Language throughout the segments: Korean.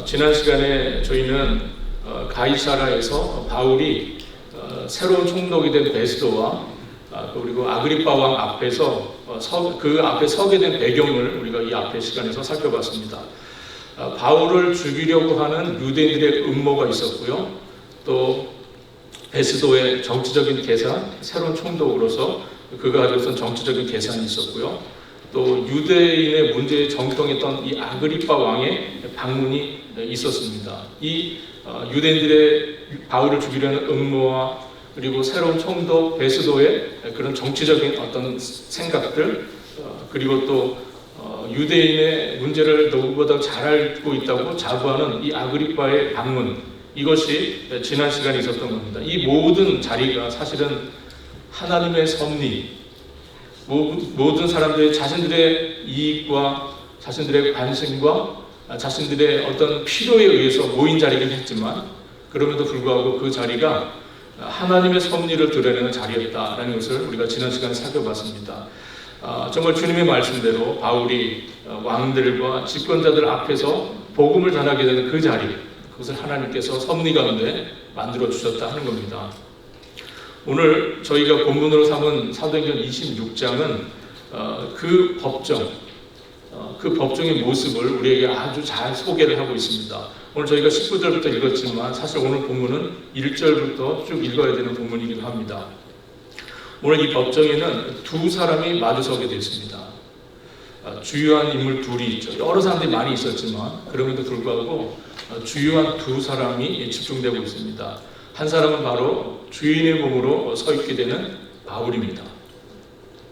지난 시간에 저희는 가이사라에서 바울이 새로운 총독이 된 베스도와 그리고 아그리파 왕 앞에서 그 앞에 서게 된 배경을 우리가 이 앞의 시간에서 살펴봤습니다. 바울을 죽이려고 하는 유대인들의 음모가 있었고요. 또 베스도의 정치적인 계산, 새로운 총독으로서 그가 가지고 있던 정치적인 계산이 있었고요. 또 유대인의 문제에 정통했던 이 아그리파 왕의 방문이 있었습니다. 이 유대인들의 바울을 죽이려는 음모와 그리고 새로운 총독 베스도의 그런 정치적인 어떤 생각들, 그리고 또 유대인의 문제를 누구보다 잘 알고 있다고 자부하는 이 아그리파의 방문, 이것이 지난 시간에 있었던 겁니다. 이 모든 자리가 사실은 하나님의 섭리, 모든 사람들의 자신들의 이익과 자신들의 관심과 자신들의 어떤 필요에 의해서 모인 자리긴 했지만, 그럼에도 불구하고 그 자리가 하나님의 섭리를 드러내는 자리였다라는 것을 우리가 지난 시간에 살펴봤습니다. 정말 주님의 말씀대로 바울이 왕들과 집권자들 앞에서 복음을 전하게 되는 그 자리, 그것을 하나님께서 섭리 가운데 만들어 주셨다 하는 겁니다. 오늘 저희가 본문으로 삼은 사도행전 26장은 그 법정의 모습을 우리에게 아주 잘 소개를 하고 있습니다. 오늘 저희가 19절부터 읽었지만 사실 오늘 본문은 1절부터 쭉 읽어야 되는 본문이기도 합니다. 오늘 이 법정에는 두 사람이 마주서게 됐습니다. 주요한 인물 둘이 있죠. 여러 사람들이 많이 있었지만 그럼에도 불구하고 주요한 두 사람이 집중되고 있습니다. 한 사람은 바로 주인의 몸으로 서 있게 되는 바울입니다.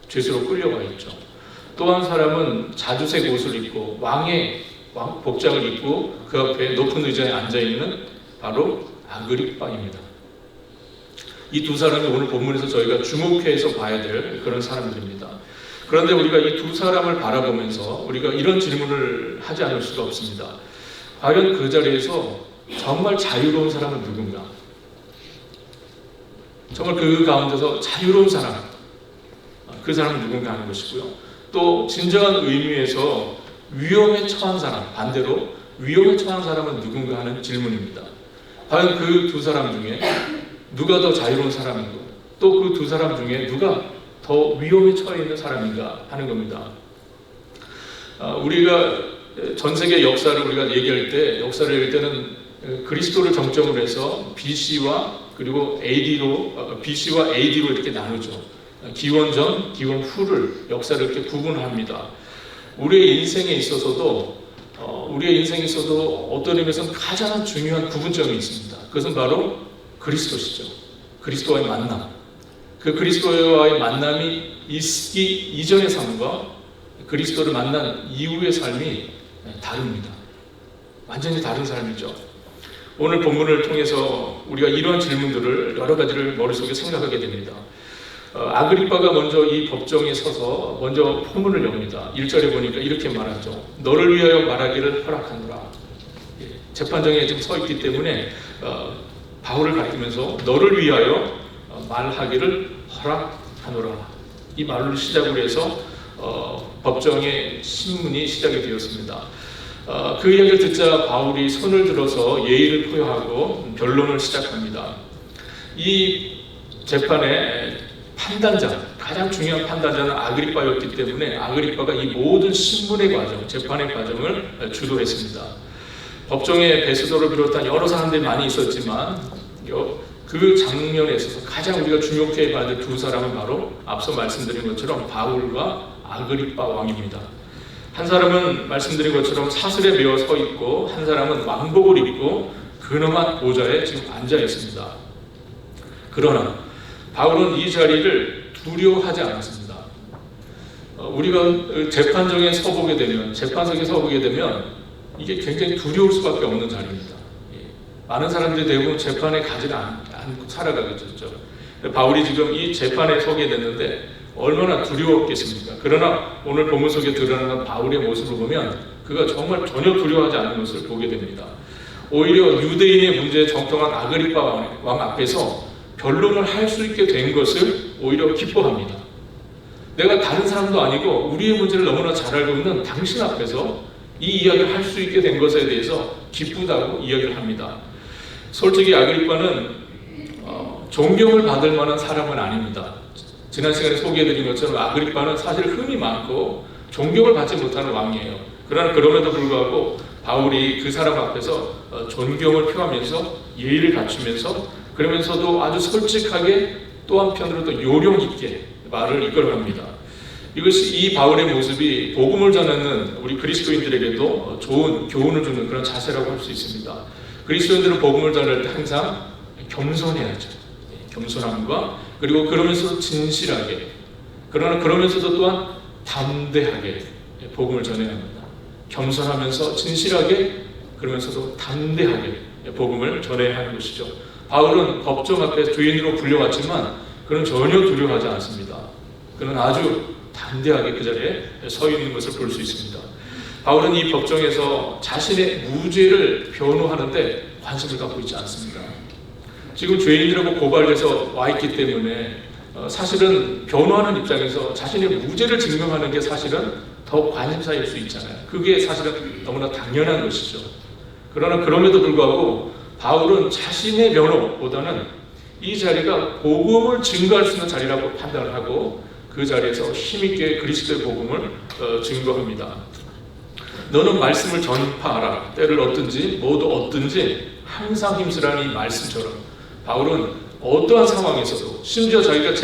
죄수로 끌려가 있죠. 또 한 사람은 자주색 옷을 입고 왕의 복장을 입고 그 앞에 높은 의자에 앉아있는 바로 아그리파입니다. 이 두 사람이 오늘 본문에서 저희가 주목해서 봐야 될 그런 사람들입니다. 그런데 우리가 이 두 사람을 바라보면서 우리가 이런 질문을 하지 않을 수가 없습니다. 과연 그 자리에서 정말 자유로운 사람은 누군가? 정말 그 가운데서 자유로운 사람, 그 사람은 누군가 하는 것이고요. 또 진정한 의미에서 위험에 처한 사람, 반대로 위험에 처한 사람은 누군가 하는 질문입니다. 과연 그 두 사람 중에 누가 더 자유로운 사람인가? 또 그 두 사람 중에 누가 더 위험에 처해 있는 사람인가 하는 겁니다. 우리가 전 세계 역사를 우리가 얘기할 때, 역사를 얘기할 때는 그리스도를 정점으로 해서 BC와 그리고 BC와 AD로 이렇게 나누죠. 기원 전, 기원 후를 역사를 이렇게 구분합니다. 우리의 인생에 있어서도 어떤 의미에서는 가장 중요한 구분점이 있습니다. 그것은 바로 그리스도시죠. 그리스도와의 만남. 그 그리스도와의 만남이 있기 이전의 삶과 그리스도를 만난 이후의 삶이 다릅니다. 완전히 다른 삶이죠. 오늘 본문을 통해서 우리가 이러한 질문들을 여러 가지를 머릿속에 생각하게 됩니다. 아그리파가 먼저 이 법정에 서서 먼저 포문을 엽니다. 1절에 보니까 이렇게 말하죠. 너를 위하여 말하기를 허락하노라. 재판정에 지금 서 있기 때문에 바울을 가리키면서 너를 위하여 말하기를 허락하노라. 이 말로 시작을 해서 법정의 신문이 시작이 되었습니다. 그 이야기를 듣자 바울이 손을 들어서 예의를 표하고 변론을 시작합니다. 이 재판의 판단자, 가장 중요한 판단자는 아그리파였기 때문에 아그리파가 이 모든 신문의 과정, 재판의 과정을 주도했습니다. 법정에 베스도를 비롯한 여러 사람들이 많이 있었지만 그 장면에 있어서 가장 우리가 주목해야 할 두 사람은 바로 앞서 말씀드린 것처럼 바울과 아그리파 왕입니다. 한 사람은 말씀드린 것처럼 사슬에 매어 서 있고 한 사람은 왕복을 입고 근엄한 보좌에 지금 앉아 있습니다. 그러나 바울은 이 자리를 두려워하지 않았습니다. 우리가 재판석에 서보게 되면 이게 굉장히 두려울 수밖에 없는 자리입니다. 많은 사람들이 대부분 재판에 가지 않고 살아가겠죠. 바울이 지금 이 재판에 서게 됐는데 얼마나 두려웠겠습니까? 그러나 오늘 본문 속에 드러나는 바울의 모습을 보면 그가 정말 전혀 두려워하지 않는 것을 보게 됩니다. 오히려 유대인의 문제에 정통한 아그리파 왕 앞에서 변론을 할 수 있게 된 것을 오히려 기뻐합니다. 내가 다른 사람도 아니고 우리의 문제를 너무나 잘 알고 있는 당신 앞에서 이 이야기를 할 수 있게 된 것에 대해서 기쁘다고 이야기를 합니다. 솔직히 아그리빠는 존경을 받을 만한 사람은 아닙니다. 지난 시간에 소개해드린 것처럼 아그리빠는 사실 흠이 많고 존경을 받지 못하는 왕이에요. 그러나 그럼에도 불구하고 바울이 그 사람 앞에서 존경을 표하면서 예의를 갖추면서 그러면서도 아주 솔직하게 또 한편으로도 요령 있게 말을 이끌어갑니다. 이것이 이 바울의 모습이 복음을 전하는 우리 그리스도인들에게도 좋은 교훈을 주는 그런 자세라고 할 수 있습니다. 그리스도인들은 복음을 전할 때 항상 겸손해야죠. 겸손함과 그리고 그러면서도 진실하게 그러나 그러면서도 또한 담대하게 복음을 전해야 합니다. 겸손하면서 진실하게 그러면서도 담대하게 복음을 전해야 하는 것이죠. 바울은 법정 앞에 주인으로 불려왔지만 그는 전혀 두려워하지 않습니다. 그는 아주 담대하게 그 자리에 서 있는 것을 볼 수 있습니다. 바울은 이 법정에서 자신의 무죄를 변호하는데 관심을 갖고 있지 않습니다. 지금 죄인이라고 고발해서 와 있기 때문에 사실은 변호하는 입장에서 자신의 무죄를 증명하는 게 사실은 더 관심사일 수 있잖아요. 그게 사실은 너무나 당연한 것이죠. 그러나 그럼에도 불구하고 바울은 자신의 변호보다는 이 자리가 복음을 증거할 수 있는 자리라고 판단을 하고 그 자리에서 힘있게 그리스도의 복음을 증거합니다. 너는 말씀을 전파하라. 때를 얻든지 모두 얻든지 항상 힘쓰라는 이 말씀처럼 바울은 어떠한 상황에서도 심지어 자기가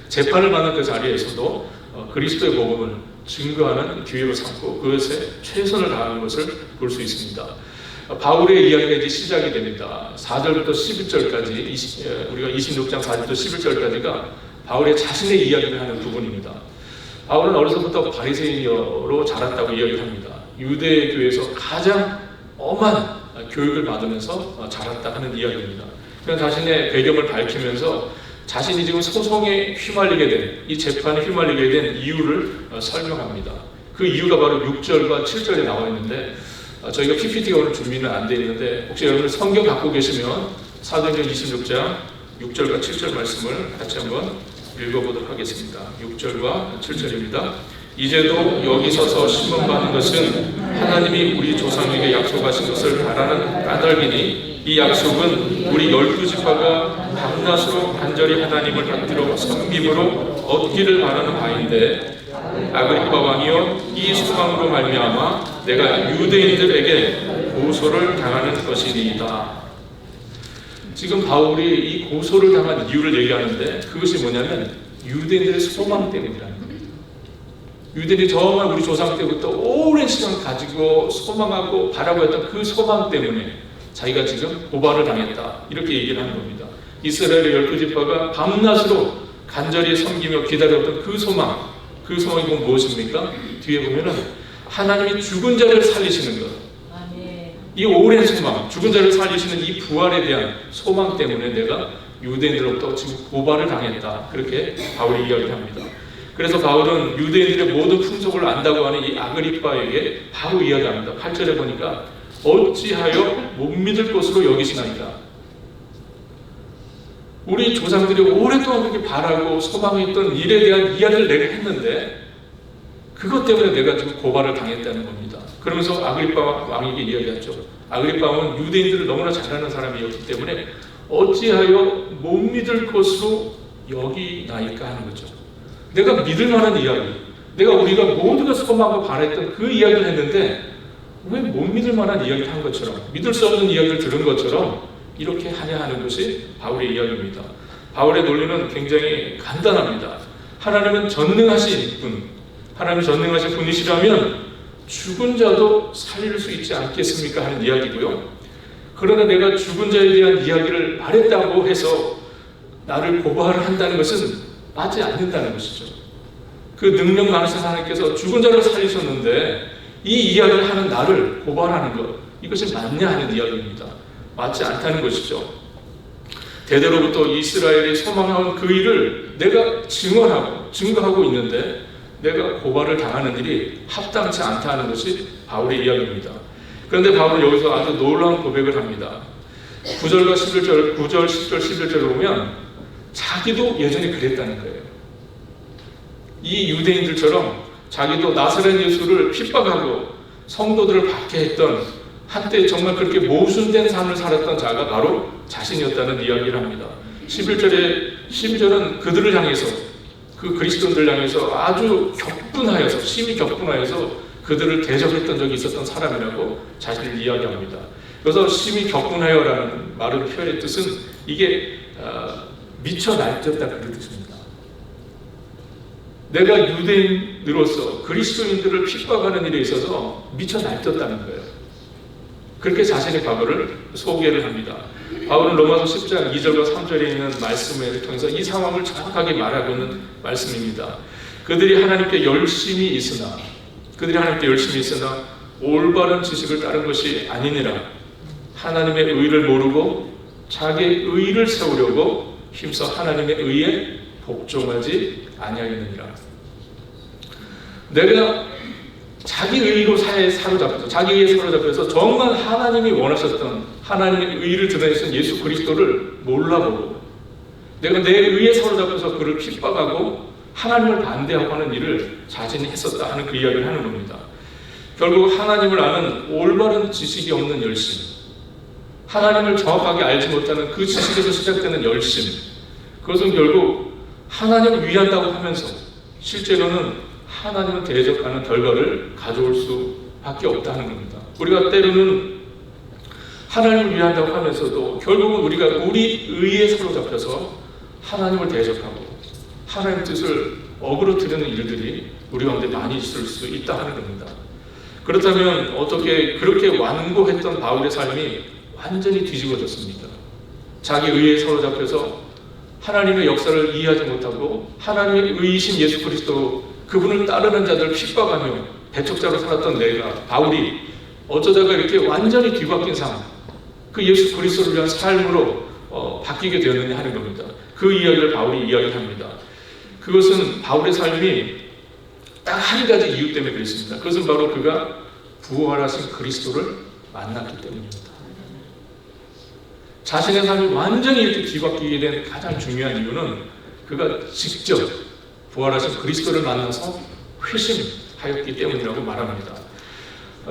재판을 받는 그 자리에서도 그리스도의 복음을 증거하는 기회로 삼고 그것에 최선을 다하는 것을 볼 수 있습니다. 바울의 이야기가 이제 시작이 됩니다. 4절부터 11절까지 우리가 26장 4절부터 11절까지가 바울의 자신의 이야기를 하는 부분입니다. 바울은 어려서부터 바리새인으로 자랐다고 이야기합니다. 유대 교회에서 가장 엄한 교육을 받으면서 자랐다 하는 이야기입니다. 그냥 자신의 배경을 밝히면서 자신이 지금 소송에 휘말리게 된, 이 재판에 휘말리게 된 이유를 설명합니다. 그 이유가 바로 6절과 7절에 나와 있는데 저희가 PPT가 오늘 준비는 안 되어 있는데 혹시 여러분 성경 갖고 계시면 사도행전 26장 6절과 7절 말씀을 같이 한번 읽어보도록 하겠습니다. 6절과 7절입니다. 이제도 여기 서서 신문받는 것은 하나님이 우리 조상에게 약속하신 것을 바라는 까닭이니 이 약속은 우리 12지파가 밤낮으로 간절히 하나님을 받들어 섬김으로 얻기를 바라는 바인데 아그리빠 왕이여 이 소망으로 말미암아 내가 유대인들에게 고소를 당하는 것이니이다. 지금 바울이 이 고소를 당한 이유를 얘기하는데 그것이 뭐냐면 유대인들의 소망 때문이라는 겁니다. 유대인이 정말 우리 조상 때부터 오랜 시간 가지고 소망하고 바라고 했던 그 소망 때문에 자기가 지금 고발을 당했다 이렇게 얘기를 하는 겁니다. 이스라엘의 12지파가 밤낮으로 간절히 섬기며 기다렸던 그 소망이 곧 무엇입니까? 뒤에 보면은 하나님이 죽은 자를 살리시는 것. 이 오랜 소망, 죽은 자를 살리시는 이 부활에 대한 소망 때문에 내가 유대인들로부터 지금 고발을 당했다. 그렇게 바울이 이야기합니다. 그래서 바울은 유대인들의 모든 풍속을 안다고 하는 이 아그리빠에게 바로 이야기합니다. 8절에 보니까 어찌하여 못 믿을 것으로 여기시나이까. 우리 조상들이 오랫동안 그렇게 바라고 소망했던 일에 대한 이야기를 내가 했는데 그것 때문에 내가 지금 고발을 당했다는 겁니다. 그러면서 아그리빠 왕에게 이야기했죠. 아그리빠 왕은 유대인들을 너무나 잘 아는 사람이었기 때문에 어찌하여 못 믿을 것으로 여기나이까 하는 거죠. 내가 믿을 만한 이야기, 우리가 모두가 소망하고 바랬던 그 이야기를 했는데 왜 못 믿을 만한 이야기를 한 것처럼, 믿을 수 없는 이야기를 들은 것처럼 이렇게 하냐 하는 것이 바울의 이야기입니다. 바울의 논리는 굉장히 간단합니다. 하나님은 전능하신 분이시라면 죽은 자도 살릴 수 있지 않겠습니까? 하는 이야기고요. 그러나 내가 죽은 자에 대한 이야기를 말했다고 해서 나를 고발을 한다는 것은 맞지 않는다는 것이죠. 그 능력 많으신 하나님께서 죽은 자를 살리셨는데 이 이야기를 하는 나를 고발하는 것, 이것이 맞냐 하는 이야기입니다. 맞지 않다는 것이죠. 대대로부터 이스라엘이 소망하는 그 일을 내가 증거하고 있는데 내가 고발을 당하는 일이 합당치 않다는 것이 바울의 이야기입니다. 그런데 바울은 여기서 아주 놀라운 고백을 합니다. 9절, 10절, 11절을 보면 자기도 예전에 그랬다는 거예요. 이 유대인들처럼 자기도 나사렛 예수를 핍박하고 성도들을 박해했던, 한때 정말 그렇게 모순된 삶을 살았던 자가 바로 자신이었다는 이야기를 합니다. 11절에 심지어는 그들을 향해서, 그 그리스도인들 향해서 아주 격분하여서, 심히 격분하여서 그들을 대적했던 적이 있었던 사람이라고 자신을 이야기합니다. 그래서 심히 격분하여라는 말의 표현의 뜻은 이게 미쳐 날뛰었다 그런 뜻입니다. 내가 유대인으로서 그리스도인들을 핍박하는 일에 있어서 미쳐 날뛰었다는 거예요. 그렇게 자신의 과거를 소개를 합니다. 바울은 로마서 10장 2절과 3절에 있는 말씀을 통해서 이 상황을 정확하게 말하고 있는 말씀입니다. 그들이 하나님께 열심히 있으나 올바른 지식을 따른 것이 아니니라. 하나님의 의를 모르고 자기의 의를 세우려고 힘써 하나님의 의에 복종하지 아니하였느니라. 내가 자기 의로 사로잡혀서 정말 하나님이 원하셨던 하나님의 의를 드러내신 예수 그리스도를 몰라보고 내가 내 의에 사로잡혀서 그를 핍박하고 하나님을 반대하고 하는 일을 자신이 했었다 하는 그 이야기를 하는 겁니다. 결국 하나님을 아는 올바른 지식이 없는 열심, 하나님을 정확하게 알지 못하는 그 지식에서 시작되는 열심, 그것은 결국 하나님을 위한다고 하면서 실제로는 하나님을 대적하는 결과를 가져올 수밖에 없다는 겁니다. 우리가 때로는 하나님을 위한다고 하면서도 결국은 우리가 우리 의에 사로잡혀서 하나님을 대적하고 하나님의 뜻을 어그러뜨리는 일들이 우리 가운데 많이 있을 수 있다 하는 겁니다. 그렇다면 어떻게 그렇게 완고했던 바울의 삶이 완전히 뒤집어졌습니다. 자기 의에 사로잡혀서 하나님의 역사를 이해하지 못하고 하나님의 의이신 예수 그리스도 그분을 따르는 자들을 핍박하며 배척자로 살았던 바울이 어쩌다가 이렇게 완전히 뒤바뀐 삶, 그 예수 그리스도를 위한 삶으로 바뀌게 되었느냐 하는 겁니다. 그 이야기를 바울이 이야기합니다. 그것은 바울의 삶이 딱 한 가지 이유 때문에 그랬습니다. 그것은 바로 그가 부활하신 그리스도를 만났기 때문입니다. 자신의 삶이 완전히 이렇게 뒤바뀌게 된 가장 중요한 이유는 그가 직접 부활하신 그리스도를 만나서 회심하였기 때문이라고 말합니다.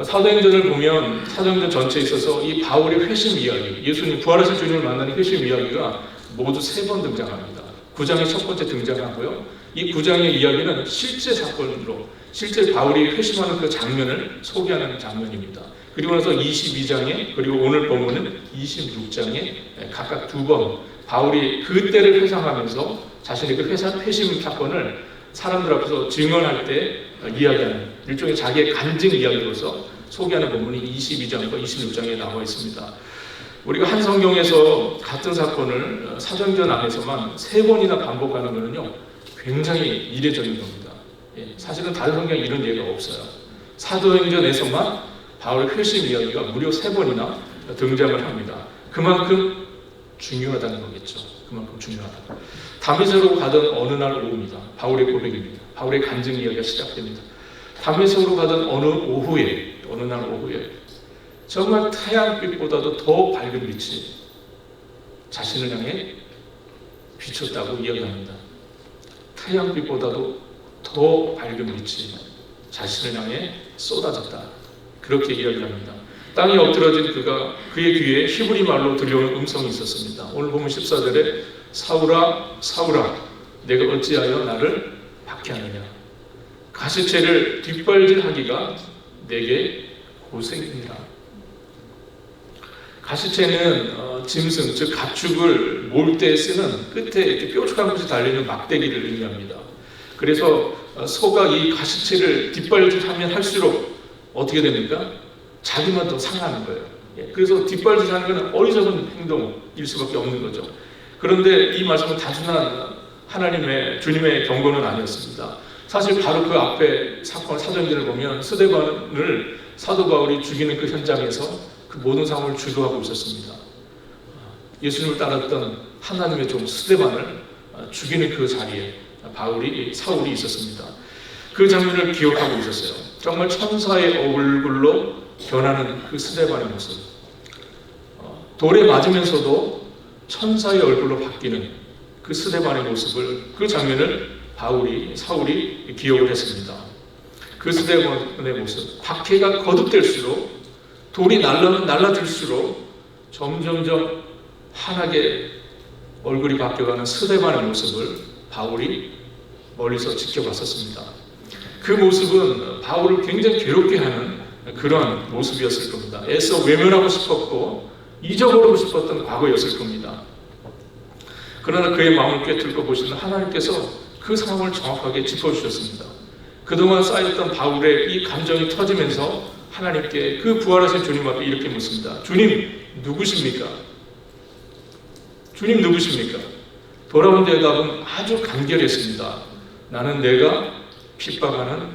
사도행전을 보면 사도행전 전체에 있어서 이 바울의 회심 이야기, 예수님 부활하신 주님을 만나는 회심 이야기가 모두 3번 등장합니다. 9장의 첫 번째 등장하고요. 이 9장의 이야기는 실제 사건으로 실제 바울이 회심하는 그 장면을 소개하는 장면입니다. 그리고 나서 22장에 그리고 오늘 본문은 26장에 각각 2번 바울이 그때를 회상하면서 자신의 그 회심 사건을 사람들 앞에서 증언할 때 이야기하는 일종의 자기의 간증 이야기로서 소개하는 본문이 22장과 26장에 나와 있습니다. 우리가 한 성경에서 같은 사건을 사도행전 안에서만 3번이나 반복하는 것은요 굉장히 이례적인 겁니다. 사실은 다른 성경에 이런 예가 없어요. 사도행전에서만 바울의 회심 이야기가 무려 3번이나 등장을 합니다. 그만큼 중요하다는 거겠죠. 그만큼 중요하다. 다메섹으로 가던 어느 날 오후입니다. 바울의 고백입니다. 바울의 간증 이야기가 시작됩니다. 다메섹으로 가던 어느 날 오후에 정말 태양빛보다도 더 밝은 빛이 자신을 향해 비쳤다고 이야기합니다. 태양빛보다도 더 밝은 빛이 자신을 향해 쏟아졌다. 그렇게 이야기합니다. 땅에 엎드러진 그의 귀에 히브리 말로 들려오는 음성이 있었습니다. 오늘 보면 14절에 사울아 사울아 내가 어찌하여 나를 박해하느냐. 가시체를 뒷발질하기가 내게 고생이니라. 가시체는 짐승 즉 가축을 몰 때 쓰는 끝에 이렇게 뾰족한 것이 달리는 막대기를 의미합니다. 그래서 소가 이 가시체를 뒷발질하면 할수록 어떻게 됩니까? 자기만 더 상하는 거예요. 그래서 뒷발질하는 것은 어리석은 행동일 수밖에 없는 거죠. 그런데 이 말씀은 단순한 주님의 경고는 아니었습니다. 사실 바로 그 앞에 사도행전을 보면 스데반을 사도 바울이 죽이는 그 현장에서 그 모든 상황을 주도하고 있었습니다. 예수님을 따랐던 하나님의 종 스데반을 죽이는 그 자리에 사울이 있었습니다. 그 장면을 기억하고 있었어요. 정말 천사의 얼굴로 변하는 그 스데반의 모습, 돌에 맞으면서도 천사의 얼굴로 바뀌는 그 스데반의 모습을, 그 장면을 사울이 기억을 했습니다. 그 스데반의 모습, 박해가 거듭될수록 돌이 날라들수록 점점점 환하게 얼굴이 바뀌어가는 스데반의 모습을 바울이 멀리서 지켜봤었습니다. 그 모습은 바울을 굉장히 괴롭게 하는 그런 모습이었을 겁니다. 애써 외면하고 싶었고 잊어버리고 싶었던 과거였을 겁니다. 그러나 그의 마음을 꿰뚫고 보시는 하나님께서 그 상황을 정확하게 짚어주셨습니다. 그동안 쌓였던 바울의 이 감정이 터지면서 하나님께 그 부활하신 주님 앞에 이렇게 묻습니다. 주님 누구십니까? 주님 누구십니까? 돌아온 대답은 아주 간결했습니다. 나는 내가 핍박하는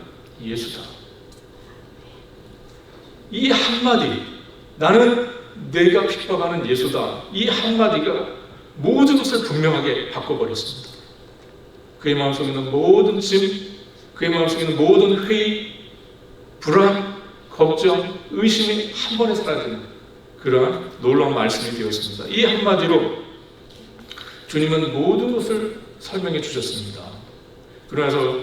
예수다. 이 한마디, 나는 내가 핍박하는 예수다. 이 한마디가 모든 것을 분명하게 바꿔버렸습니다. 그의 마음속에 있는 모든 짐, 그의 마음속에 있는 모든 회의, 불안, 걱정, 의심이 한 번에 사라지는 그러한 놀라운 말씀이 되었습니다. 이 한마디로 주님은 모든 것을 설명해 주셨습니다. 그러면서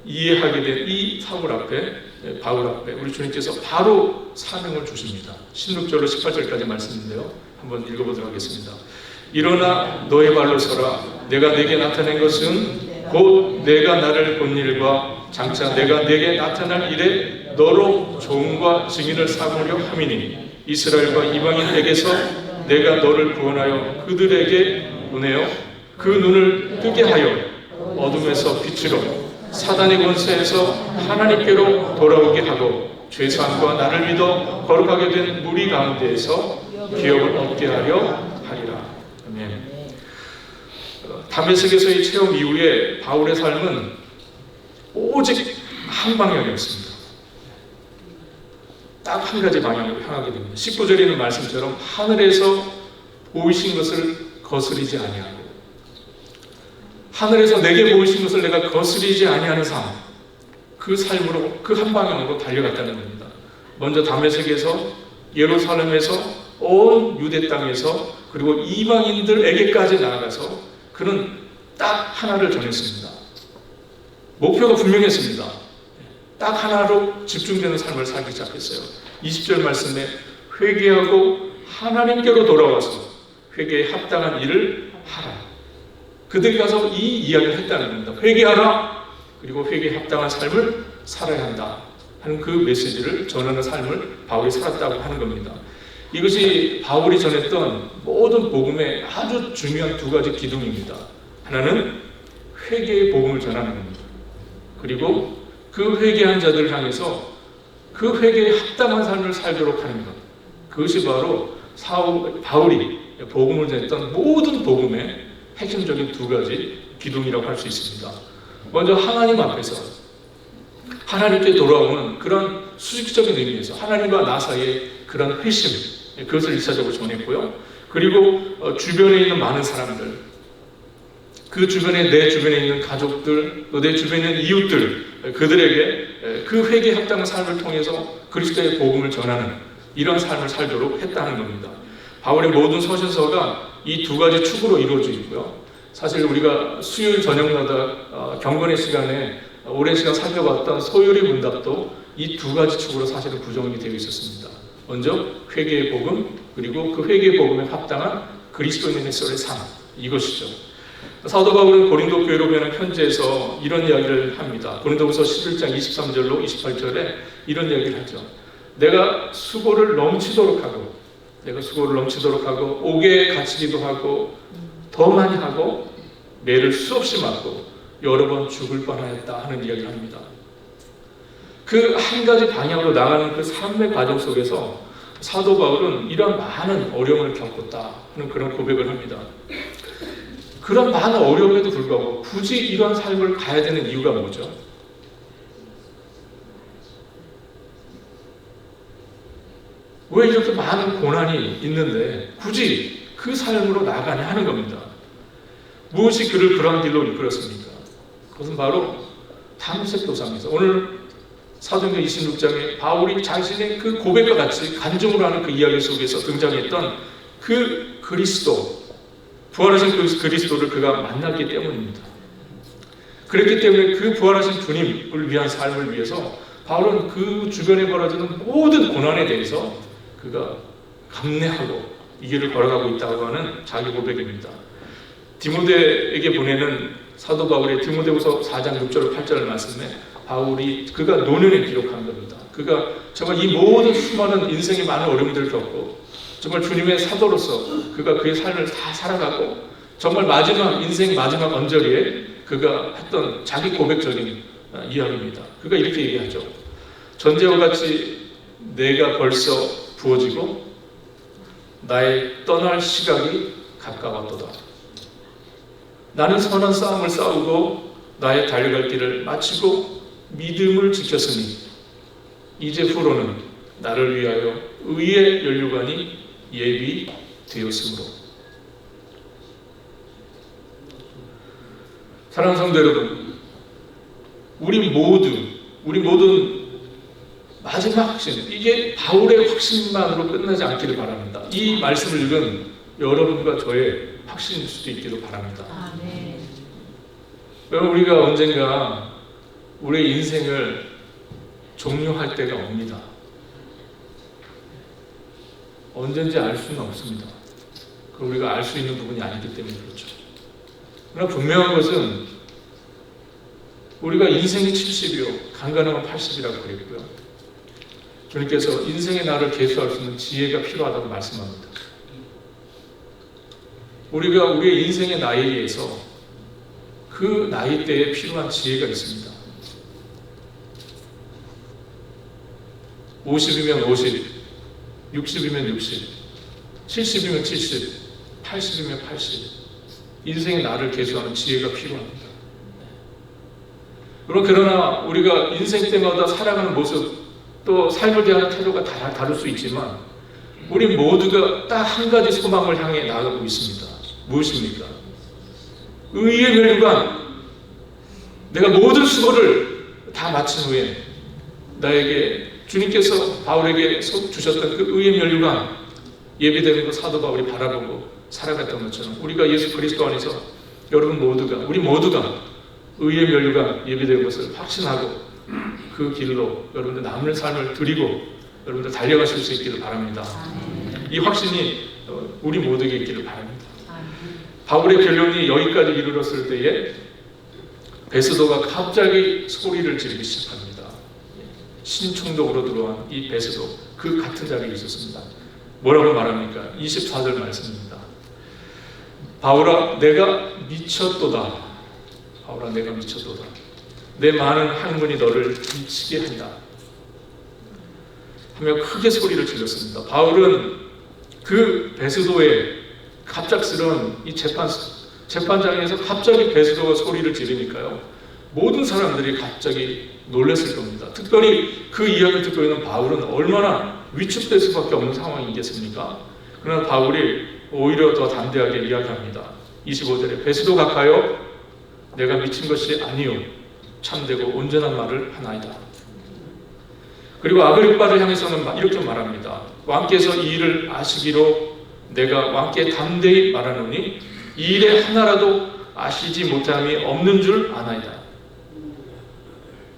이해하게 된 이 사울 앞에, 바울 앞에 우리 주님께서 바로 사명을 주십니다. 16절로 18절까지 말씀인데요. 한번 읽어보도록 하겠습니다. 일어나 너의 발로 서라. 내가 내게 나타낸 것은 곧 내가 나를 본 일과 장차 내가 내게 나타날 일에 너로 종과 증인을 삼으려 함이니 이스라엘과 이방인에게서 내가 너를 구원하여 그들에게 보내어 그 눈을 뜨게 하여 어둠에서 빛으로 사단의 권세에서 하나님께로 돌아오게 하고 죄사함과 나를 믿어 거룩하게 된 무리 가운데에서 기업을 얻게 하려 하리라. 아멘. 다메섹에서의 체험 이후에 바울의 삶은 오직 한 방향이었습니다. 딱 한 가지 방향으로 향하게 됩니다. 19절에 있는 말씀처럼 하늘에서 보이신 것을 거스리지 아니하고, 하늘에서 내게 보이신 것을 내가 거스리지 아니하는 삶, 그 삶으로 그 한 방향으로 달려갔다는 겁니다. 먼저 다메섹에서, 예루살렘에서, 온 유대 땅에서, 그리고 이방인들에게까지 나아가서 그는 딱 하나를 전했습니다. 목표가 분명했습니다. 딱 하나로 집중되는 삶을 살기 시작했어요. 20절 말씀에 회개하고 하나님께로 돌아와서 회개에 합당한 일을 하라. 그들이 가서 이 이야기를 했다는 겁니다. 회개하라. 그리고 회개에 합당한 삶을 살아야 한다 하는 그 메시지를 전하는 삶을 바울이 살았다고 하는 겁니다. 이것이 바울이 전했던 모든 복음의 아주 중요한 두 가지 기둥입니다. 하나는 회개의 복음을 전하는 겁니다. 그리고 그 회개한 자들을 향해서 그 회개에 합당한 삶을 살도록 하는 것. 그것이 바로 바울이 복음을 전했던 모든 복음의 핵심적인 두 가지 기둥이라고 할 수 있습니다. 먼저 하나님 앞에서 하나님께 돌아오는 그런 수직적인 의미에서 하나님과 나 사이의 그런 회심, 그것을 일차적으로 전했고요. 그리고 주변에 있는 많은 사람들, 그 주변에 내 주변에 있는 가족들, 또 내 주변에 있는 이웃들, 그들에게 그 회개에 합당한 삶을 통해서 그리스도의 복음을 전하는 이런 삶을 살도록 했다는 겁니다. 바울의 모든 서신서가 이 두 가지 축으로 이루어져 있고요. 사실 우리가 수요일 저녁마다 경건의 시간에 오랜 시간 살펴봤던 소요리 문답도 이 두 가지 축으로 사실은 구성이 되어 있었습니다. 먼저 회개의 복음, 그리고 그 회개의 복음에 합당한 그리스도인으로서의 삶, 이것이죠. 사도 바울은 고린도 교회로 보내는 편지에서 이런 이야기를 합니다. 고린도후서 11장 23절로 28절에 이런 이야기를 하죠. 내가 수고를 넘치도록 하고 옥에 갇히기도 하고 더 많이 하고 매를 수없이 맞고 여러 번 죽을 뻔하였다 하는 이야기를 합니다. 그 한 가지 방향으로 나가는 그 삶의 과정 속에서 사도 바울은 이런 많은 어려움을 겪었다 하는 그런 고백을 합니다. 그런 많은 어려움에도 불구하고 굳이 이런 삶을 가야 되는 이유가 뭐죠? 왜 이렇게 많은 고난이 있는데 굳이 그 삶으로 나가냐 하는 겁니다. 무엇이 그를 그런 길로 이끌었습니까? 그것은 바로 다메섹 도상에서 오늘 사도행전 26장에 바울이 자신의 그 고백과 같이 간증으로 하는 그 이야기 속에서 등장했던 그 그리스도, 부활하신 그 그리스도를 그가 만났기 때문입니다. 그렇기 때문에 그 부활하신 주님을 위한 삶을 위해서 바울은 그 주변에 벌어지는 모든 고난에 대해서 그가 감내하고 이 길을 걸어가고 있다고 하는 자기 고백입니다. 디모데에게 보내는 사도 바울의 디모데후서 4장 6절 8절 말씀에 바울이 그가 노년에 기록한 겁니다. 그가 정말 이 모든 수많은 인생의 많은 어려움들을 겪고 정말 주님의 사도로서 그가 그의 삶을 다 살아가고 정말 마지막 인생 마지막 언저리에 그가 했던 자기 고백적인 이야기입니다. 그가 이렇게 얘기하죠. 전제와 같이 내가 벌써 부어지고 나의 떠날 시각이 가까웠도다. 나는 선한 싸움을 싸우고 나의 달려갈 길을 마치고 믿음을 지켰으니 이제 후로는 나를 위하여 의의 연료관이 예비되었으므로. 사랑하는 성도 여러분, 우리 모든 마지막 확신, 이게 바울의 확신만으로 끝나지 않기를 바랍니다. 이 말씀을 읽은 여러분과 저의 확신일 수도 있기를 바랍니다. 여러분, 우리가 언젠가 우리의 인생을 종료할 때가 옵니다. 언젠지 알 수는 없습니다. 그리고 우리가 알 수 있는 부분이 아니기 때문에 그렇죠. 그러나 분명한 것은 우리가 인생이 70이요 간간하면 80이라고 그랬고요. 주님께서 인생의 날을 계수할 수 있는 지혜가 필요하다고 말씀합니다. 우리가 우리의 인생의 나이에서 그 나이대에 필요한 지혜가 있습니다. 50이면 50, 60이면 60, 70이면 70, 80이면 80. 인생의 나를 계수하는 지혜가 필요합니다. 그러나 우리가 인생 때마다 살아가는 모습, 또 삶을 대하는 태도가 다 다를 수 있지만 우리 모두가 딱 한 가지 소망을 향해 나아가고 있습니다. 무엇입니까? 의의 멸류관. 내가 모든 수고를 다 마친 후에 나에게 주님께서 바울에게 주셨던 그 의의 멸류관, 예비되는 그 사도 바울이 바라보고 살아갔던 것처럼 우리가 예수 그리스도 안에서 우리 모두가 의의 멸류관 예비된 것을 확신하고 그 길로 여러분들 남은 삶을 드리고 여러분들 달려가실 수 있기를 바랍니다. 이 확신이 우리 모두에게 있기를 바랍니다. 바울의 변론이 여기까지 이르렀을 때에 베스도가 갑자기 소리를 지르기 시작합니다. 신충독으로 들어온 이 베스도, 그 같은 자리에 있었습니다. 뭐라고 말합니까? 24절 말씀입니다. 바울아 내가 미쳤도다. 바울아 내가 미쳤도다. 내 많은 학문이 너를 미치게 한다 하며 크게 소리를 질렀습니다. 바울은 그 베스도의 갑작스러운 이 재판장에서 갑자기 베스도가 소리를 지르니까요, 모든 사람들이 갑자기 놀랐을 겁니다. 특별히 그 이야기를 듣고 있는 바울은 얼마나 위축될 수밖에 없는 상황이겠습니까? 그러나 바울이 오히려 더 담대하게 이야기합니다. 25절에 베스도 각하여 내가 미친 것이 아니요 참되고 온전한 말을 하나이다. 그리고 아그리빠를 향해서는 이렇게 말합니다. 왕께서 이 일을 아시기로 내가 왕께 담대히 말하노니 이 일에 하나라도 아시지 못함이 없는 줄 아나이다.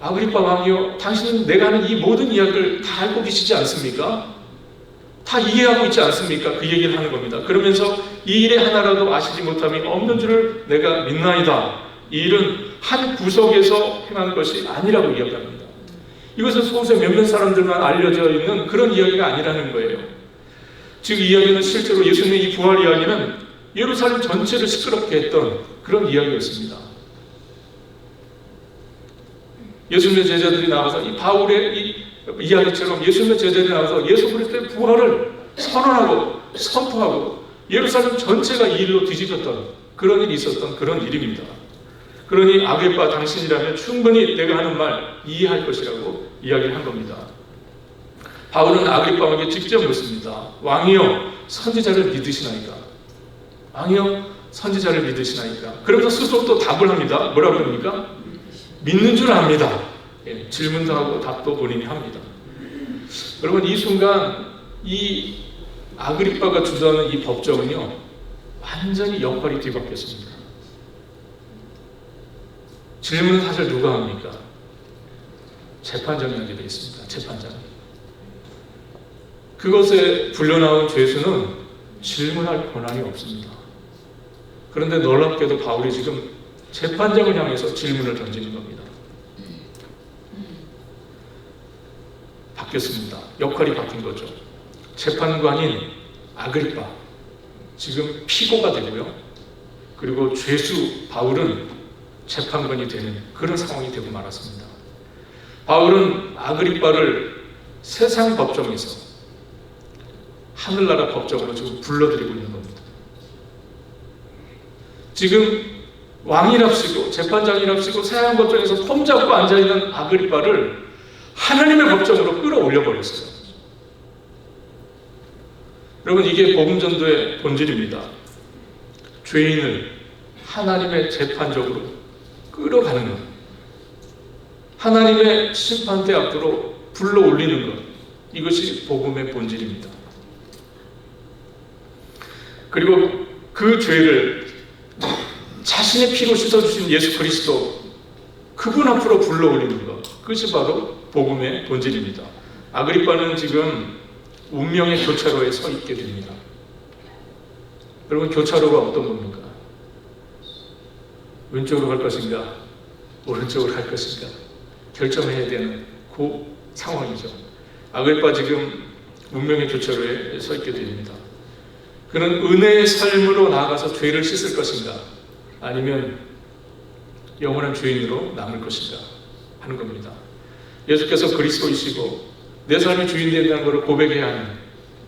아그리빠 왕이요, 당신은 내가 하는 이 모든 이야기를 다 알고 계시지 않습니까? 다 이해하고 있지 않습니까? 그 얘기를 하는 겁니다. 그러면서 이 일에 하나라도 아시지 못함이 없는 줄을 내가 믿나이다. 이 일은 한 구석에서 행한 것이 아니라고 이야기합니다. 이것은 소수의 몇몇 사람들만 알려져 있는 그런 이야기가 아니라는 거예요. 즉 이 이야기는 실제로 예수님의 이 부활 이야기는 예루살렘 전체를 시끄럽게 했던 그런 이야기였습니다. 예수님의 제자들이 나와서 이 바울의 이 이야기처럼 예수님의 제자들이 나와서 예수 그리스도의 부활을 선언하고 선포하고 예루살렘 전체가 이 일로 뒤집혔던 그런 일이 있었던 그런 일입니다. 그러니 아그리빠 당신이라면 충분히 내가 하는 말 이해할 것이라고 이야기를 한 겁니다. 바울은 아그리빠 왕에게 직접 묻습니다. 왕이여 선지자를 믿으시나이까? 왕이여 선지자를 믿으시나이까? 그러면서 스스로 또 답을 합니다. 뭐라고 합니까? 믿는 줄 압니다. 예, 질문도 하고 답도 본인이 합니다. 여러분 이 순간 이 아그리빠가 주도하는 이 법정은요 완전히 역할이 뒤바뀌었습니다. 질문은 사실 누가 합니까? 재판장이 하게 되어 있습니다. 재판장이. 그것에 불려나온 죄수는 질문할 권한이 없습니다. 그런데 놀랍게도 바울이 지금 재판장을 향해서 질문을 던지는 겁니다. 바뀌었습니다. 역할이 바뀐 거죠. 재판관인 아그리빠, 지금 피고가 되고요. 그리고 죄수 바울은 재판관이 되는 그런 상황이 되고 말았습니다. 바울은 아그리빠를 세상 법정에서 하늘나라 법정으로 지금 불러들이고 있는 겁니다. 지금 왕이랍시고 재판장이랍시고 세상 법정에서 폼 잡고 앉아있는 아그리빠를 하나님의 법정으로 끌어올려 버렸어요. 여러분, 이게 복음전도의 본질입니다. 죄인을 하나님의 재판적으로 끌어가는 것, 하나님의 심판대 앞으로 불러올리는 것, 이것이 복음의 본질입니다. 그리고 그 죄를 자신의 피로 씻어주신 예수 그리스도, 그분 앞으로 불러올리는 것, 그것이 바로 복음의 본질입니다. 아그리빠는 지금 운명의 교차로에 서 있게 됩니다. 여러분, 교차로가 어떤 겁니까? 왼쪽으로 갈 것인가, 오른쪽으로 갈 것인가 결정해야 되는 그 상황이죠. 아그리빠 지금 운명의 교차로에 서 있게 됩니다. 그는 은혜의 삶으로 나아가서 죄를 씻을 것인가, 아니면 영원한 죄인으로 남을 것인가 하는 겁니다. 예수께서 그리스도이시고 내 삶의 주인 된다는 것을 고백해야 하는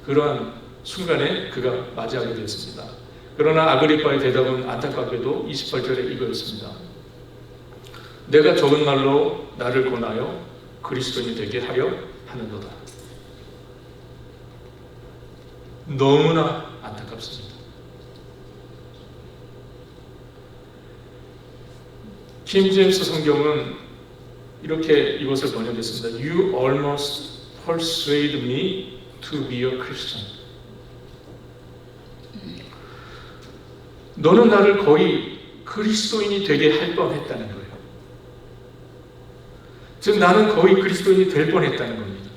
그러한 순간에 그가 맞이하게 되었습니다. 그러나 아그리빠의 대답은 안타깝게도 28절에 이거였습니다. 내가 적은 말로 나를 권하여 그리스도인이 되게 하려 하는도다. 너무나 안타깝습니다. 킹 제임스 성경은 이렇게 이것을 번역했습니다. You almost persuade me to be a Christian. 너는 나를 거의 그리스도인이 되게 할 뻔했다는 거예요. 즉 나는 거의 그리스도인이 될 뻔했다는 겁니다.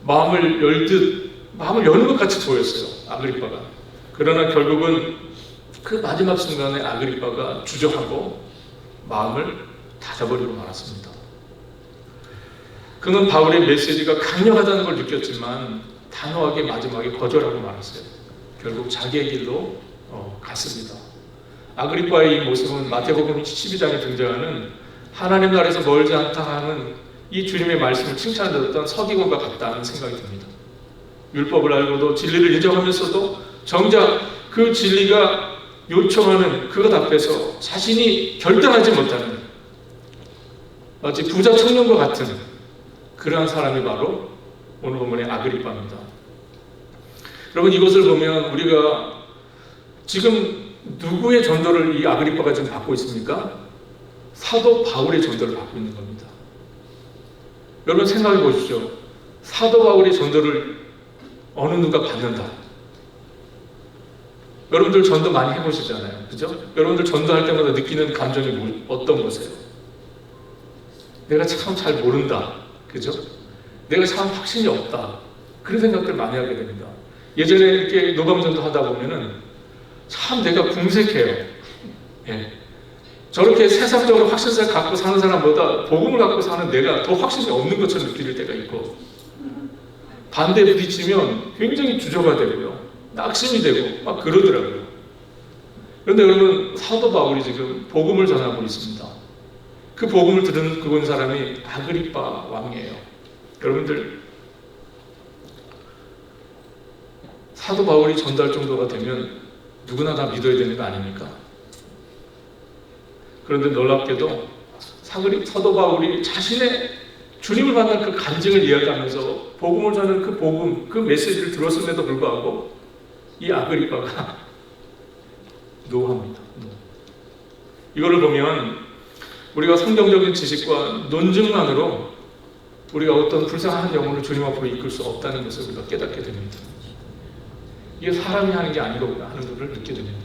마음을 여는 것 같이 보였어요, 아그리빠가. 그러나 결국은 그 마지막 순간에 아그리빠가 주저하고 마음을 닫아버리고 말았습니다. 그는 바울의 메시지가 강력하다는 걸 느꼈지만 단호하게 마지막에 거절하고 말았어요. 결국 자기의 길로 갔습니다. 아그리빠의 이 모습은 마태복음 12장에 등장하는 하나님 나라에서 멀지 않다 하는 이 주님의 말씀을 칭찬받았던 서기관과 같다는 생각이 듭니다. 율법을 알고도 진리를 인정하면서도 정작 그 진리가 요청하는 그것 앞에서 자신이 결단하지 못하는 마치 부자 청년과 같은 그러한 사람이 바로 오늘 본문의 아그리빠입니다. 여러분, 이것을 보면 우리가 지금 누구의 전도를 이 아그리빠가 지금 받고 있습니까? 사도 바울의 전도를 받고 있는 겁니다. 여러분 생각해 보십시오. 사도 바울의 전도를 어느 누가 받는다. 여러분들 전도 많이 해보시잖아요. 그죠? 여러분들 전도할 때마다 느끼는 감정이 어떤 거세요? 내가 참 잘 모른다. 그죠? 내가 참 확신이 없다. 그런 생각들 많이 하게 됩니다. 예전에 이렇게 노방전도 하다 보면은 참 내가 궁색해요. 예. 저렇게 세상적으로 확신을 갖고 사는 사람보다 복음을 갖고 사는 내가 더 확신이 없는 것처럼 느낄 때가 있고, 반대에 부딪히면 굉장히 주저가 되고요, 낙심이 되고 막 그러더라고요. 그런데 여러분, 사도 바울이 지금 복음을 전하고 있습니다. 그 복음을 들은 그분 사람이 아그리빠 왕이에요. 여러분들, 사도 바울이 전달 정도가 되면 누구나 다 믿어야 되는 거 아닙니까? 그런데 놀랍게도 사도 바울이 자신의 주님을 만난 그 간증을 이야기하면서 복음을 전하는 그 복음, 그 메시지를 들었음에도 불구하고 이 아그리빠가 노합니다. 이거를 보면 우리가 성경적인 지식과 논증만으로 우리가 어떤 불쌍한 영혼을 주님 앞으로 이끌 수 없다는 것을 우리가 깨닫게 됩니다. 이게 사람이 하는 게 아니로구나 하는 것을 느끼게 됩니다.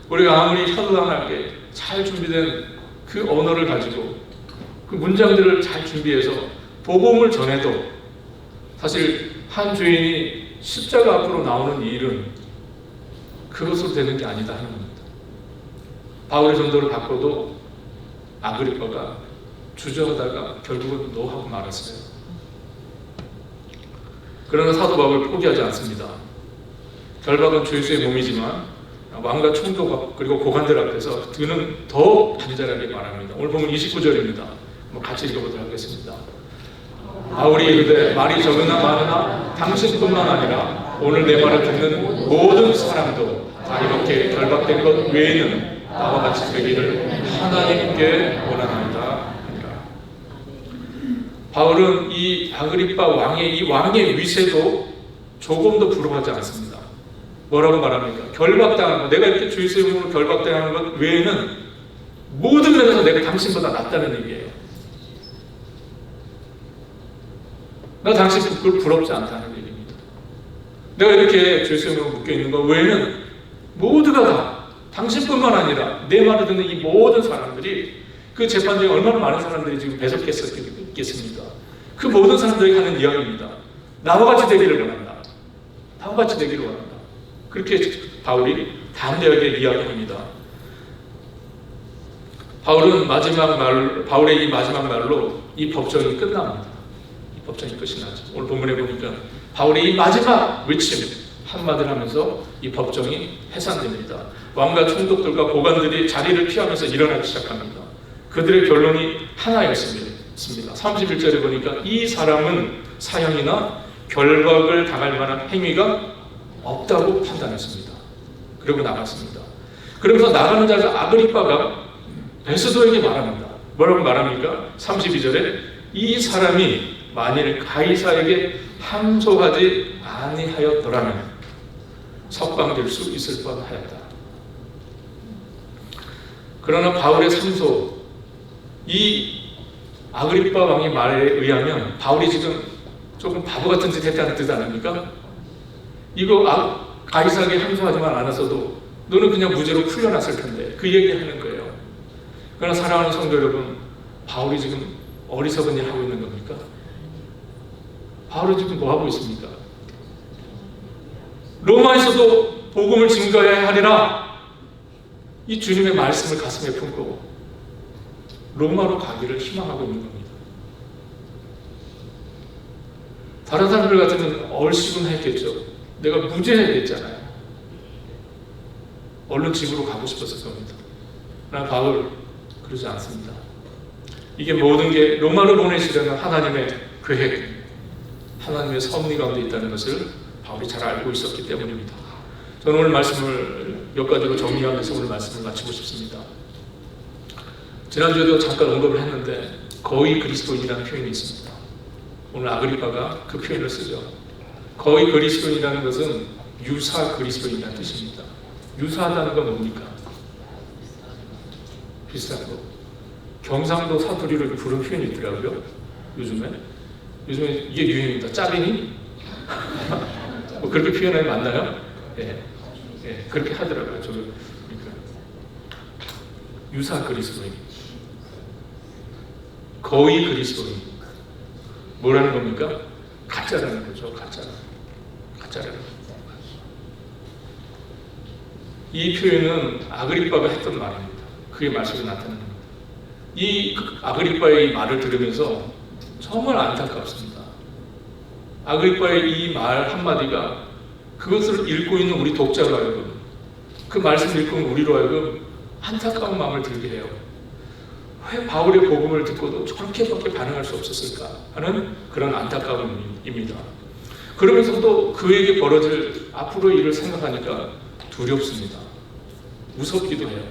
우리가 아무리 현란하게 잘 준비된 그 언어를 가지고 그 문장들을 잘 준비해서 복음을 전해도 사실 한 죄인이 십자가 앞으로 나오는 이 일은 그것으로 되는 게 아니다 하는 겁니다. 바울의 전도를 바꿔도 아그리빠가 주저하다가 결국은 노하고 말았어요. 그러나 사도 바울 포기하지 않습니다. 결박은 죄수의 몸이지만 왕과 총독 그리고 고관들 앞에서 그는 더 간절하게 말합니다. 오늘 보면 29절입니다. 같이 읽어보도록 하겠습니다. 바울이 이르되 말이 적으나 많으나 당신뿐만 아니라 오늘 내 말을 듣는 모든 사람도 다 이렇게 결박된 것 외에는 나와 같이 되기를 하나님께 원하나이다. 바울은 이 아그리빠 왕의 이 왕의 위세도 조금도 부러워하지 않습니다. 뭐라고 말합니까? 결박당한 것, 내가 이렇게 주의 이름으로 결박당하는 것 외에는 모든 면에서 내가 당신보다 낫다는 얘기예요. 나 당신 그걸 부럽지 않다는 얘기입니다. 내가 이렇게 주의 이름으로 묶여있는 것 외에는 모두가 다 당신뿐만 아니라 내 말을 듣는 이 모든 사람들이 그 재판장에 얼마나 많은 사람들이 지금 배석했었겠습니까? 그 모든 사람들이 하는 이야기입니다. 나와 같이 되기를 원한다. 나와 같이 되기를 원한다. 그렇게 바울이 담대하게 이야기합니다. 바울의 이 마지막 말로 이 법정이 끝납니다. 이 법정이 끝이 나죠. 오늘 본문에 보니까 바울의 이 마지막 외침 한마디를 하면서 이 법정이 해산됩니다. 왕과 총독들과 고관들이 자리를 피하면서 일어나기 시작합니다. 그들의 결론이 하나였습니다. 31절에 보니까 이 사람은 사형이나 결박을 당할 만한 행위가 없다고 판단했습니다. 그리고 나갔습니다. 그러면서 나가는 자에서 아그리빠가 베스도에게 말합니다. 뭐라고 말합니까? 32절에 이 사람이 만일 가이사에게 항소하지 아니하였더라면 석방될 수 있을 뻔하였다. 그러나 바울의 상소, 이 아그리빠 왕의 말에 의하면 바울이 지금 조금 바보 같은 짓 했다는 뜻 아닙니까? 이거 가이사에게 항소하지만 않았어도 너는 그냥 무죄로 풀려났을 텐데 그 얘기하는 거예요. 그러나 사랑하는 성도 여러분, 바울이 지금 어리석은 일 하고 있는 겁니까? 바울은 지금 뭐 하고 있습니까? 로마에서도 복음을 증거해야 하리라 이 주님의 말씀을 가슴에 품고 로마로 가기를 희망하고 있는 겁니다. 다른 사람들 같으면 얼씨군 했겠죠. 내가 무죄했잖아요. 얼른 집으로 가고 싶었을 겁니다. 그러나 바울 그러지 않습니다. 이게 모든 게 로마로 보내시려는 하나님의 계획, 하나님의 섭리 가운데 있다는 것을 바울이 잘 알고 있었기 때문입니다. 저는 오늘 말씀을 몇 가지로 정리하면서 오늘 말씀을 마치고 싶습니다. 지난주에도 잠깐 언급을 했는데 거의 그리스도인이라는 표현이 있습니다. 오늘 아그리빠가 그 표현을 쓰죠. 거의 그리스도인이라는 것은 유사 그리스도인이라는 뜻입니다. 유사하다는 건 뭡니까? 비슷한 거. 경상도 사투리로 부른 표현이 있더라고요. 요즘에 이게 유행입니다. 짜뱅이? 뭐 그렇게 표현하면 맞나요? 예, 그렇게 하더라고요. 그러니까 유사 그리스도인, 거의 그리스도인. 뭐라는 겁니까? 가짜라는 거죠. 가짜라는 거. 이 표현은 아그리빠가 했던 말입니다. 그게 말씀에 나타나는 겁니다. 이 아그리빠의 이 말을 들으면서 정말 안타깝습니다. 아그리빠의 이 말 한마디가 그것을 읽고 있는 우리 독자로 하여금, 그 말씀을 읽고 있는 우리로 하여금 안타까운 마음을 들게 해요. 왜 바울의 복음을 듣고도 저렇게밖에 반응할 수 없었을까 하는 그런 안타까움입니다. 그러면서도 그에게 벌어질 앞으로의 일을 생각하니까 두렵습니다. 무섭기도 해요.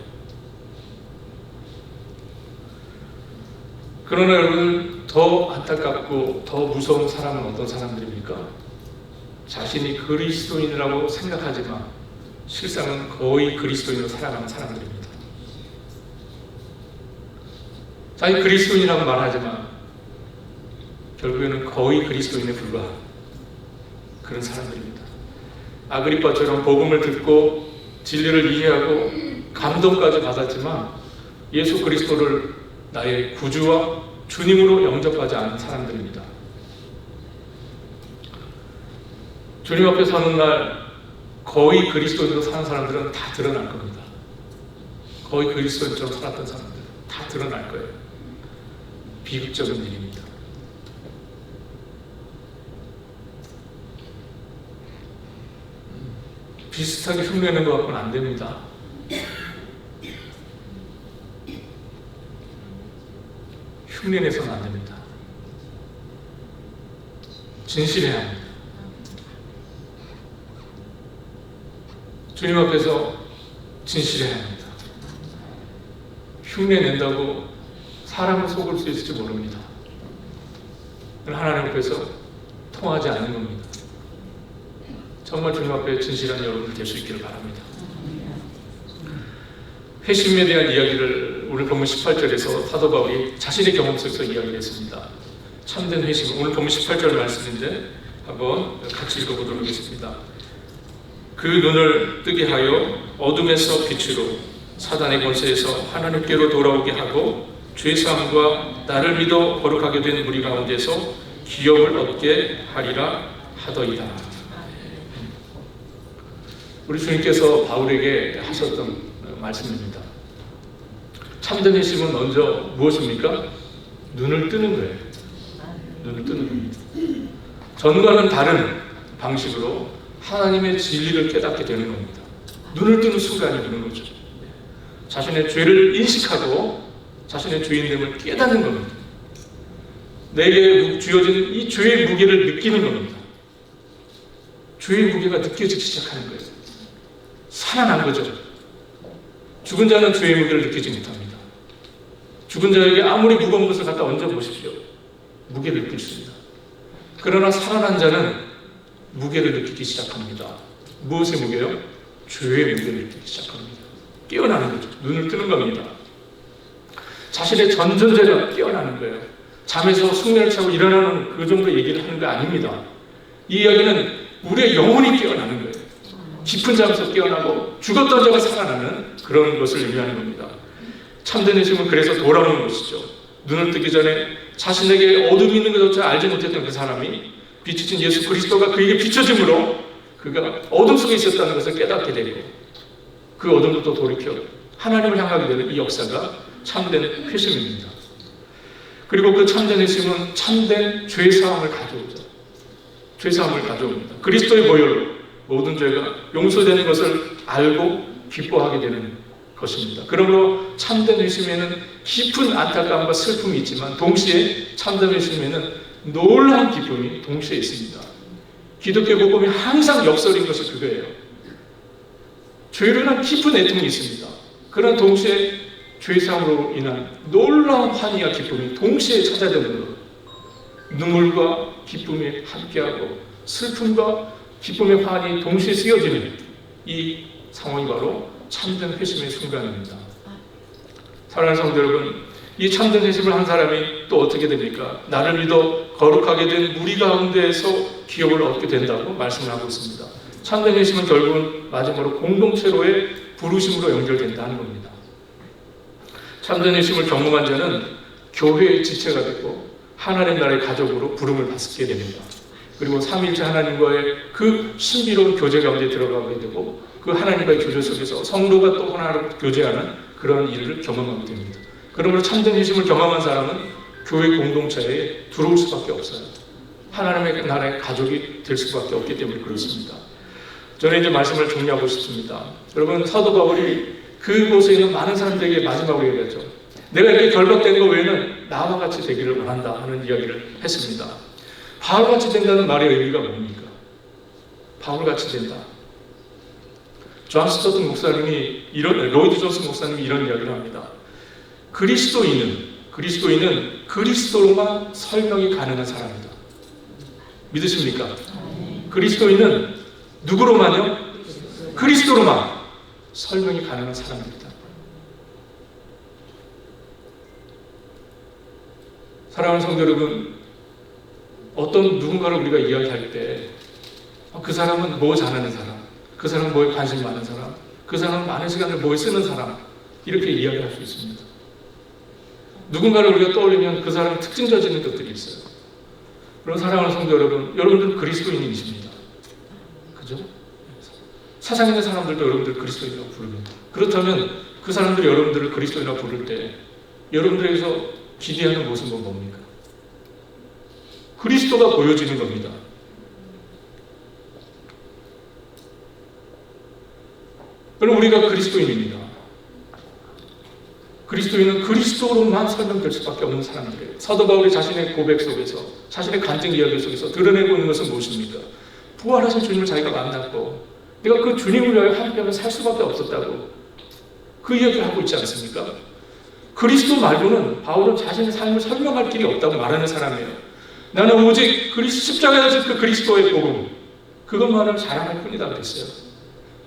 그러나 여러분, 더 안타깝고 더 무서운 사람은 어떤 사람들입니까? 자신이 그리스도인이라고 생각하지만 실상은 거의 그리스도인으로 살아가는 사람들입니다. 자기 그리스도인이라고 말하지만 결국에는 거의 그리스도인에 불과한 그런 사람들입니다. 아그리빠처럼 복음을 듣고 진리를 이해하고 감동까지 받았지만 예수 그리스도를 나의 구주와 주님으로 영접하지 않은 사람들입니다. 주님 앞에 서는 날 거의 그리스도인으로 사는 사람들은 다 드러날 겁니다. 거의 그리스도인처럼 살았던 사람들 다 드러날 거예요. 비극적인 일입니다. 비슷하게 흉내내는 것 같고는 안 됩니다. 흉내내서는 안 됩니다. 진실해야 합니다. 주님 앞에서 진실해야 합니다. 흉내낸다고 사람을 속을 수 있을지 모릅니다. 하나님 앞에서 통하지 않는 겁니다. 정말 주님 앞에 진실한 여러분들 될 수 있기를 바랍니다. 회심에 대한 이야기를 오늘 본문 18절에서 사도 바울이 자신의 경험 속에서 이야기를 했습니다. 참된 회심, 오늘 본문 18절 말씀인데 한번 같이 읽어보도록 하겠습니다. 그 눈을 뜨게 하여 어둠에서 빛으로 사단의 권세에서 하나님께로 돌아오게 하고 죄사함과 나를 믿어 거룩하게 된 무리 가운데서 기업을 얻게 하리라 하더이다. 우리 주님께서 바울에게 하셨던 말씀입니다. 참된 회심은 먼저 무엇입니까? 눈을 뜨는 거예요. 눈을 뜨는 겁니다. 전과는 다른 방식으로 하나님의 진리를 깨닫게 되는 겁니다. 눈을 뜨는 순간이 오는 거죠. 자신의 죄를 인식하고 자신의 죄인됨을 깨닫는 겁니다. 내게 주어진 이 죄의 무게를 느끼는 겁니다. 죄의 무게가 느껴지기 시작하는 거예요. 살아난 거죠. 죽은 자는 죄의 무게를 느끼지 못합니다. 죽은 자에게 아무리 무거운 것을 갖다 얹어보십시오. 무게를 느낄 수 있습니다. 그러나 살아난 자는 무게를 느끼기 시작합니다. 무엇의 무게요? 죄의 무게를 느끼기 시작합니다. 깨어나는 거죠. 눈을 뜨는 겁니다. 자신의 전존재가 깨어나는 거예요. 잠에서 숙면을 취하고 일어나는 그 정도 얘기를 하는 거 아닙니다. 이 이야기는 우리의 영혼이 깨어나는 거예요. 깊은 잠에서 깨어나고 죽었던 자가 살아나는 그런 것을 의미하는 겁니다. 참된 회심은 그래서 돌아오는 것이죠. 눈을 뜨기 전에 자신에게 어둠이 있는 것조차 알지 못했던 그 사람이 빛이신 예수 그리스도가 그에게 비춰짐으로 그가 어둠 속에 있었다는 것을 깨닫게 되고 그 어둠부터 돌이켜 하나님을 향하게 되는 이 역사가 참된 회심입니다. 그리고 그 참된 회심은 참된 죄사함을 가져오죠. 죄사함을 가져옵니다. 그리스도의 보혈로 모든 죄가 용서되는 것을 알고 기뻐하게 되는 것입니다. 그러므로 참된 회심에는 깊은 안타까움과 슬픔이 있지만 동시에 참된 회심에는 놀라운 기쁨이 동시에 있습니다. 기독교 복음이 항상 역설인 것이 그거예요. 죄로 인한 깊은 애통이 있습니다. 그러나 동시에 죄사함으로 인한 놀라운 환희와 기쁨이 동시에 찾아오는 것. 눈물과 기쁨이 함께하고 슬픔과 기쁨의 환희 동시에 쓰여지는 이 상황이 바로 참된 회심의 순간입니다. 사랑하는 성도 여러분, 이 참된 회심을 한 사람이 또 어떻게 됩니까? 나를 믿어 거룩하게 된 무리 가운데에서 기업을 얻게 된다고 말씀을 하고 있습니다. 참된 회심은 결국은 마지막으로 공동체로의 부르심으로 연결된다는 겁니다. 참된 회심을 경험한 자는 교회의 지체가 되고 하나님 나라의 가족으로 부름을 받게 됩니다. 그리고 삼위일체 하나님과의 그 신비로운 교제 가운데 들어가게 되고 그 하나님과의 교제 속에서 성도가 또 하나로 교제하는 그런 일을 경험하게 됩니다. 그러므로 참된 회심을 경험한 사람은 교회 공동체에 들어올 수밖에 없어요. 하나님의 나라의 가족이 될 수밖에 없기 때문에 그렇습니다. 저는 이제 말씀을 정리하고 싶습니다. 여러분, 사도 바울이 그곳에 있는 많은 사람들에게 마지막으로 얘기했죠. 내가 이렇게 결박된 것 외에는 나와 같이 되기를 원한다 하는 이야기를 했습니다. 바울같이 된다는 말의 의미가 뭡니까? 바울같이 된다. 존 스토트 목사님이 로이드 존스 목사님이 이런 이야기를 합니다. 그리스도인은 그리스도로만 설명이 가능한 사람이다. 믿으십니까? 그리스도인은 누구로만요? 그리스도로만 설명이 가능한 사람입니다. 사랑하는 성도 여러분, 어떤 누군가를 우리가 이야기할 때 그 사람은 뭐 잘하는 사람, 그 사람은 뭐에 관심 많은 사람, 그 사람은 많은 시간을 뭐에 쓰는 사람, 이렇게 이야기할 수 있습니다. 누군가를 우리가 떠올리면 그 사람 특징 져지는 것들이 있어요. 그런 사랑하는 성도 여러분, 여러분들은 그리스도인이십니다. 그죠? 세상에 있는 사람들도 여러분들 그리스도인이라고 부릅니다. 그렇다면 그 사람들이 여러분들을 그리스도인이라고 부를 때 여러분들에게서 기대하는 모습은 뭡니까? 그리스도가 보여지는 겁니다. 그럼 우리가 그리스도인입니다. 그리스도인은 그리스도로만 설명될 수밖에 없는 사람들이에요. 사도 바울이 자신의 고백 속에서, 자신의 간증 이야기 속에서 드러내고 있는 것은 무엇입니까? 부활하신 주님을 자기가 만났고 내가 그 주님을 위하여 한평을 살 수밖에 없었다고 그 이야기를 하고 있지 않습니까? 그리스도 말고는 바울은 자신의 삶을 설명할 길이 없다고 말하는 사람이에요. 나는 오직 십자가에서 그 그리스도의 복음, 그것만을 자랑할 뿐이다 그랬어요.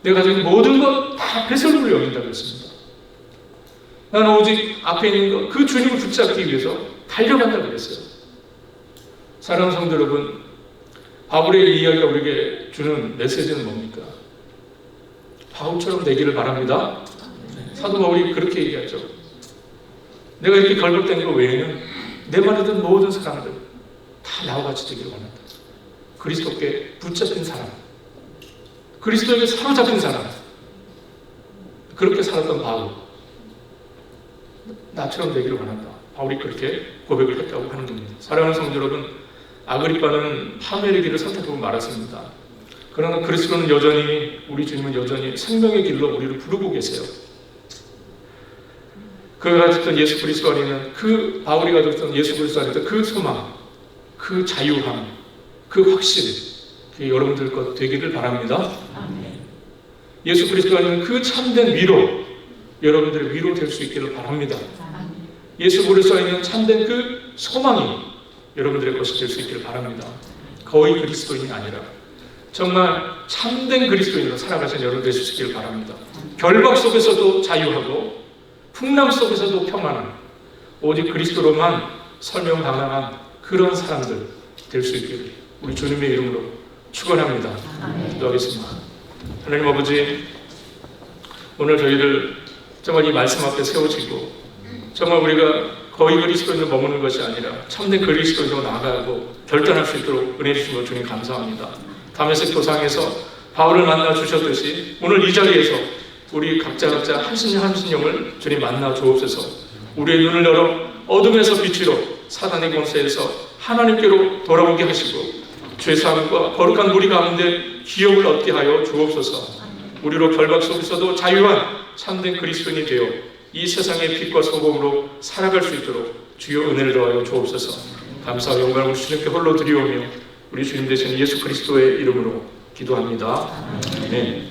내가 가진 모든 것 다 배설물로 여긴다고 했습니다. 나는 오직 앞에 있는 것, 그 주님을 붙잡기 위해서 달려간다고 그랬어요. 사랑하는 성도 여러분, 바울의 이야기가 우리에게 주는 메시지는 뭡니까? 바울처럼 되기를 바랍니다. 사도 바울이 그렇게 얘기하죠. 내가 이렇게 결박된 것 외에는 내 말에 듣는 모든 사람들 다 나와 같이 되기를 원한다. 그리스도께 붙잡힌 사람, 그리스도에게 사로잡힌 사람, 그렇게 살았던 바울, 나처럼 되기를 원한다. 바울이 그렇게 고백을 했다고 하는 겁니다. 사랑하는 성도 여러분, 아그리빠는 파멸의 길을 선택하고 말았습니다. 그러나 그리스도는 여전히, 우리 주님은 여전히 생명의 길로 우리를 부르고 계세요. 그가 가졌던 예수 그리스도 안에는, 그 바울이 가졌던 예수 그리스도 안에 그 소망, 그 자유함, 그 확신, 그게 여러분들 것 되기를 바랍니다. 예수 그리스도 안에는 그 참된 위로, 여러분들의 위로 될 수 있기를 바랍니다. 예수 그리스도 안에는 참된 그 소망이 여러분들의 것이 될 수 있기를 바랍니다. 거의 그리스도인이 아니라 정말 참된 그리스도인으로 살아가신 여러분 되실 수 있기를 바랍니다. 결박 속에서도 자유하고 풍랑 속에서도 평안한, 오직 그리스도로만 설명 가능한 그런 사람들 될 수 있기를 우리 주님의 이름으로 축원합니다. 기도하겠습니다. 하나님 아버지, 오늘 저희를 정말 이 말씀 앞에 세워지고 정말 우리가 거의 그리스도인으로 머무는 것이 아니라 참된 그리스도인으로 나아가고 결단할 수 있도록 은혜 주신 것 주님 감사합니다. 다메섹 도상에서 바울을 만나 주셨듯이 오늘 이 자리에서 우리 각자 한신영을 주님 만나 주옵소서. 우리의 눈을 열어 어둠에서 빛으로 사단의 권세에서 하나님께로 돌아오게 하시고 죄사함과 거룩한 무리 가운데 기업을 얻게 하여 주옵소서. 우리로 결박 속에서도 자유한 참된 그리스도인이 되어 이 세상의 빛과 소금으로 살아갈 수 있도록 주여 은혜를 더하여 주옵소서. 감사와 영광을 주님께 홀로 드리오며 우리 주님 되시는 예수 그리스도의 이름으로 기도합니다. 아멘.